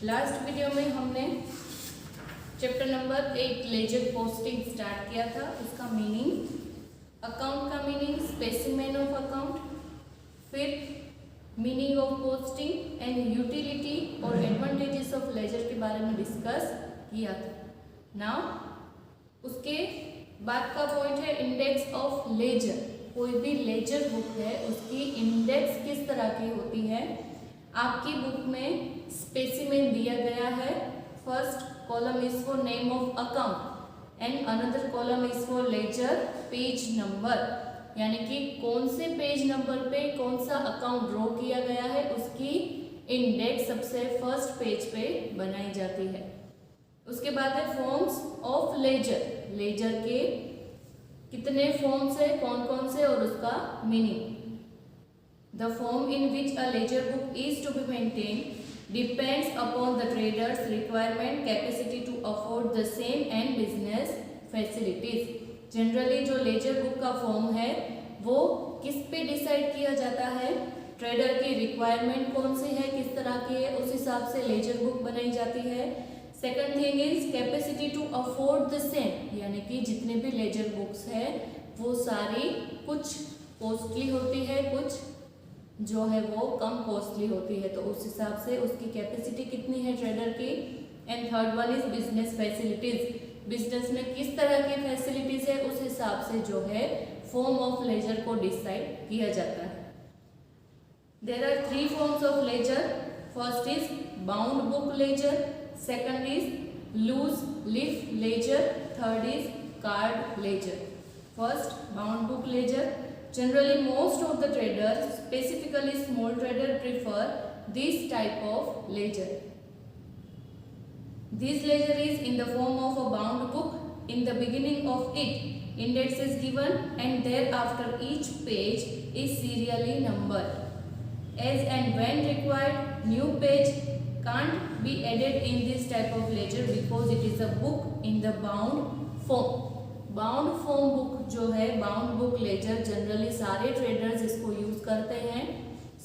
Last video में हमने chapter number 8 ledger posting start किया था। उसका मीनिंग, अकाउंट का मीनिंग, स्पेसिमेन ऑफ अकाउंट, फिर meaning of posting and utility और एडवांटेजेस ऑफ लेजर के बारे में डिस्कस किया था। नाउ उसके बाद का पॉइंट है इंडेक्स ऑफ लेजर। कोई भी लेजर बुक है उसकी इंडेक्स किस तरह की होती है। आपकी बुक में स्पेसिमेन दिया गया है। First column is for name of account and another column is for ledger page number, यानी कि कौन से पेज नंबर पे कौन सा अकाउंट ड्रॉ किया गया है उसकी इंडेक्स सबसे फर्स्ट पेज पे बनाई जाती है। उसके बाद है फॉर्म्स ऑफ लेजर। लेजर के कितने फॉर्म्स है, कौन कौन से और उसका meaning. The form in which a ledger book is to be maintained depends upon the trader's requirement capacity to afford the same and business facilities। Generally जो laser book का फॉर्म है वो किस पे डिसाइड किया जाता है, ट्रेडर की रिक्वायरमेंट कौन सी है, किस तरह की है, उस हिसाब से लेजर बुक बनाई जाती है। Second thing is capacity to afford the same, यानी कि जितने भी लेजर बुक्स है वो सारी कुछ कॉस्टली होती है, कुछ जो है वो कम कॉस्टली होती है, तो उस हिसाब से उसकी कैपेसिटी कितनी है ट्रेडर की। And third one is business facilities. Business में किस तरह की फैसिलिटीज है उस हिसाब से जो है फॉर्म ऑफ लेजर को डिसाइड किया जाता है। There are three forms of ledger. First is bound book ledger, second is loose leaf ledger, third is card ledger. First bound book ledger. Generally, most of the traders, specifically small trader, prefer this type of ledger. This ledger is in the form of a bound book. In the beginning of it, index is given and thereafter each page is serially numbered. As and when required, new page can't be added in this type of ledger because it is a book in the bound form. Bound form book जो है, bound book laser, generally सारे traders इसको use करते हैं।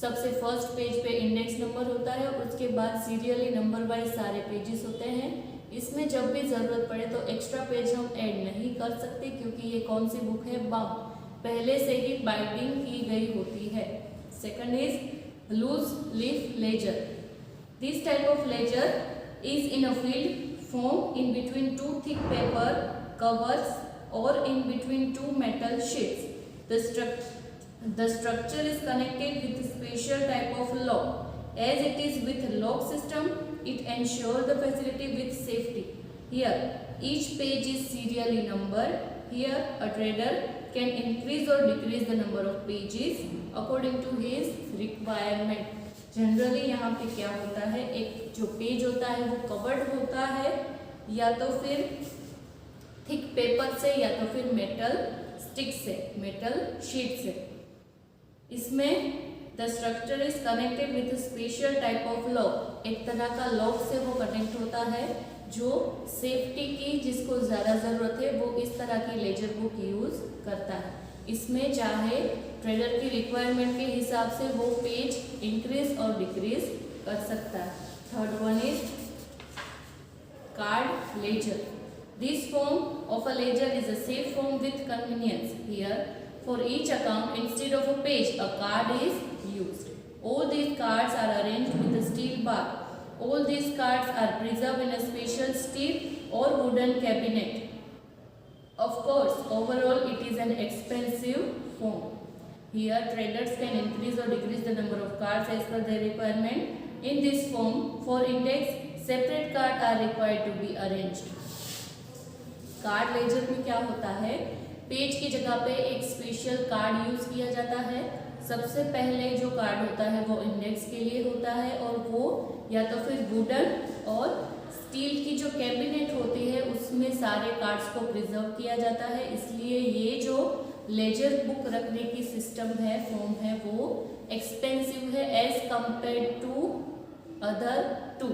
सबसे first page पे index number होता है और उसके बाद सीरियली नंबर वाइज सारे पेजेस होते हैं। इसमें जब भी जरूरत पड़े तो एक्स्ट्रा पेज हम ऐड नहीं कर सकते क्योंकि ये कौन सी बुक है, बाउंड, पहले से ही बाइंडिंग की गई होती है। Second is loose leaf ledger. This type of ledger is in a field form in between two thick paper covers or in between two metal sheets. The structure is connected with a special type of lock. As it is with lock system, it ensures the facility with safety. Here, each page is serially numbered. Here, a trader can increase or decrease the number of pages according to his requirement. Generally, यहाँ पे क्या होता है, एक जो page होता है वो कवर्ड होता है या तो फिर थिक पेपर से या तो फिर मेटल स्टिक से, मेटल शीट से। इसमें the structure is connected with special type of lock. एक तरह का लॉक से वो कनेक्ट होता है जो सेफ्टी की जिसको ज़्यादा ज़रूरत है वो इस तरह की लेजर बुक यूज करता है। इसमें चाहे ट्रेडर की रिक्वायरमेंट के हिसाब से वो पेज इंक्रीज और डिक्रीज कर सकता है। Third one is card ledger. This form of a ledger is a safe form with convenience. Here, for each account, instead of a page, a card is used. All these cards are arranged with a steel bar. All these cards are preserved in a special steel or wooden cabinet. Of course, overall it is an expensive form. Here, traders can increase or decrease the number of cards as per their requirement. In this form, for index, separate cards are required to be arranged. Card ledger में क्या होता है, page की जगह पे एक special card use किया जाता है। सबसे पहले जो कार्ड होता है वो इंडेक्स के लिए होता है और वो या तो फिर वुडन और स्टील की जो कैबिनेट होती है उसमें सारे कार्ड्स को प्रिजर्व किया जाता है। इसलिए ये जो लेजर बुक रखने की सिस्टम है, फॉर्म है, वो एक्सपेंसिव है as compare to other two.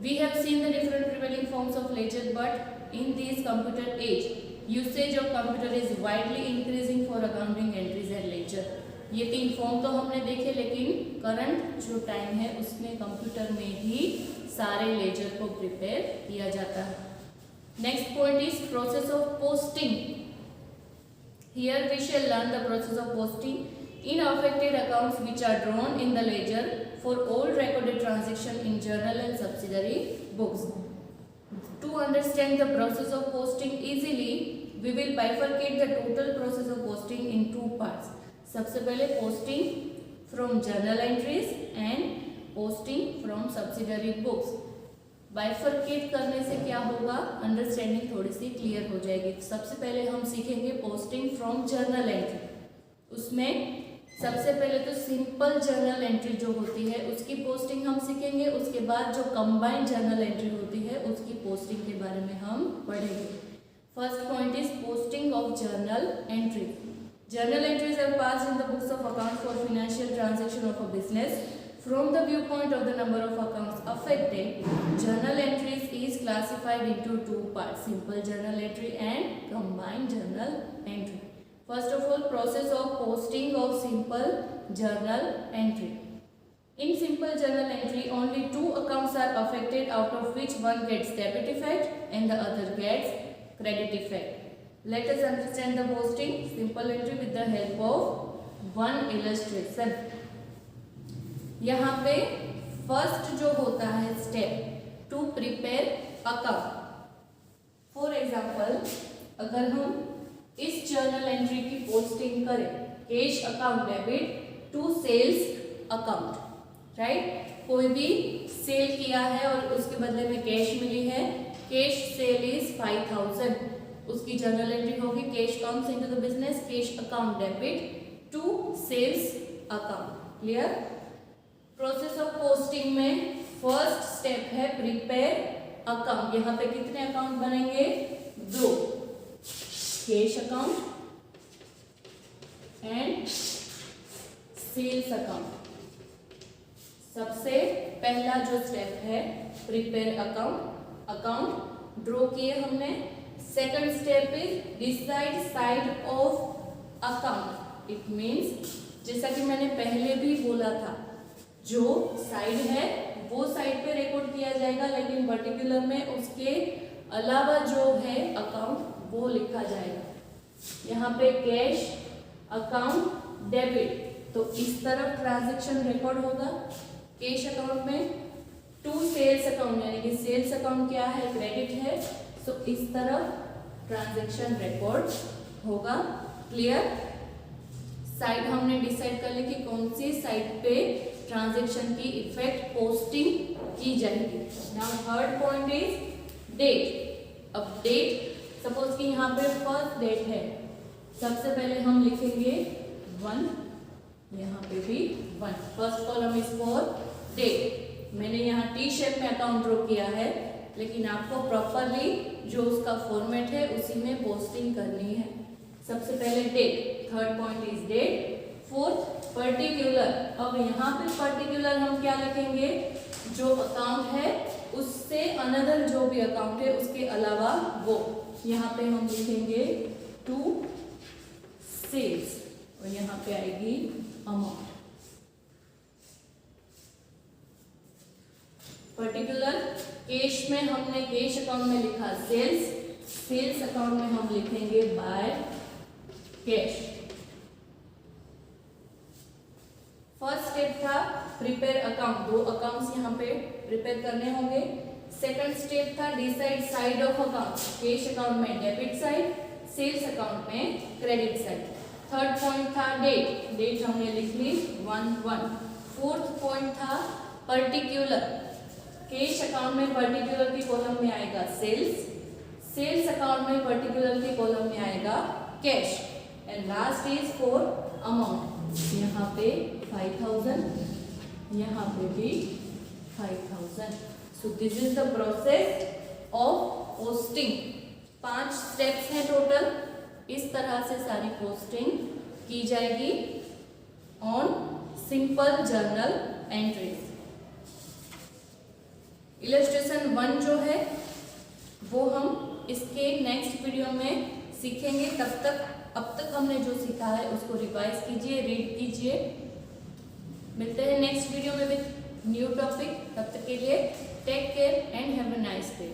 We have seen the different prevailing forms of ledger, but in this computer age, usage of computer is widely increasing for accounting entries and ledger. ये 3 form तो हमने देखे, लेकिन current जो time है उसमें computer में ही सारे लेजर को प्रिपेयर किया जाता है। Next point is process of posting. Here we shall learn the process of posting in affected accounts which are drawn in the ledger for all recorded transaction in journal and subsidiary books. To understand the process of posting easily, we will bifurcate the total process of posting in 2 parts. सबसे पहले posting from journal entries and posting from subsidiary books. Bifurcate करने से क्या होगा, understanding थोड़ी सी clear हो जाएगी। सबसे पहले हम सीखेंगे posting from journal entry। उसमें सबसे पहले तो सिंपल जर्नल एंट्री जो होती है उसकी पोस्टिंग हम सीखेंगे। उसके बाद जो कंबाइंड जर्नल एंट्री होती है उसकी पोस्टिंग के बारे में हम पढ़ेंगे। First point is posting of journal entry. Journal entries are passed in the books of accounts for financial transaction of a business from the view point of the number of accounts affected. Journal entries is classified into 2 parts, simple journal entry and combined journal entry. First of all, process of posting of simple journal entry. In simple journal entry, only 2 accounts are affected, out of which one gets debit effect and the other gets credit effect. Let us understand the posting simple entry with the help of one illustration. यहाँ पे first जो होता है step to prepare account. For example, अगर हम इस journal entry की posting करें, cash account debit to sales account, right. कोई भी सेल किया है और उसके बदले में कैश मिली है, कैश सेल इज 5000, उसकी जर्नल एंट्री होगी cash comes into the business, cash account debit to sales account. Clear. Process of posting में फर्स्ट स्टेप है प्रिपेयर अकाउंट। यहाँ पे कितने अकाउंट बनेंगे, 2, cash account and sales account. सबसे पहला जो स्टेप है प्रिपेयर अकाउंट, अकाउंट ड्रॉ किए हमने। Second step is decide side of account. It means जैसा कि मैंने पहले भी बोला था, जो साइड है वो साइड पे रिकॉर्ड किया जाएगा, लेकिन पर्टिकुलर में उसके अलावा जो है अकाउंट वो लिखा जाएगा। यहाँ पे कैश अकाउंट डेबिट, तो इस तरफ ट्रांजैक्शन रिकॉर्ड होगा कैश अकाउंट में, टू सेल्स अकाउंट यानी कि सेल्स अकाउंट क्या है, क्रेडिट है, तो इस तरफ ट्रांजैक्शन रिकॉर्ड होगा। क्लियर। साइड हमने डिसाइड कर ली कि कौन सी साइड पे ट्रांजैक्शन की इफेक्ट पोस्टिंग की जाएगी। Now third point is date. अब डेट, सपोज कि यहाँ पे फर्स्ट डेट है, सबसे पहले हम लिखेंगे 1, यहाँ पे भी 1। First column is for date. मैंने यहाँ टी शेप में अकाउंट ड्रॉ किया है, लेकिन आपको प्रॉपरली जो उसका फॉर्मेट है उसी में पोस्टिंग करनी है। सबसे पहले date, third point is date. Fourth particular. अब यहाँ पे पर्टिकुलर हम क्या लिखेंगे, जो अकाउंट है उससे अनदर जो भी अकाउंट है उसके अलावा वो, यहाँ पे हम लिखेंगे टू सेल्स और यहाँ पे आएगी अमाउंट। पर्टिकुलर कैश में हमने कैश अकाउंट में लिखा सेल्स, सेल्स अकाउंट में हम लिखेंगे बाय कैश। फर्स्ट स्टेप था प्रिपेयर अकाउंट, 2 अकाउंट्स यहाँ पे प्रिपेयर करने होंगे। सेकंड स्टेप था decide side of account, cash account में डेबिट साइड, सेल्स अकाउंट में क्रेडिट साइड। थर्ड पॉइंट था डेट, डेट हमने लिख ली 1/1। फोर्थ पॉइंट था पर्टिकुलर, कैश अकाउंट में पर्टिकुलर की कॉलम में आएगा सेल्स, सेल्स अकाउंट में पर्टिकुलर की कॉलम में आएगा cash, and last is for amount. यहाँ पे 5000, यहाँ पे भी 5000। So this is the process of posting. 5 steps हैं टोटल। इस तरह से सारी पोस्टिंग की जाएगी on simple journal entries. Illustration 1 जो है वो हम इसके नेक्स्ट वीडियो में सीखेंगे। तब तक अब तक हमने जो सीखा है उसको रिवाइज कीजिए, रीड कीजिए। मिलते हैं नेक्स्ट वीडियो में विद न्यू टॉपिक। तब तक के लिए take care and have a nice day.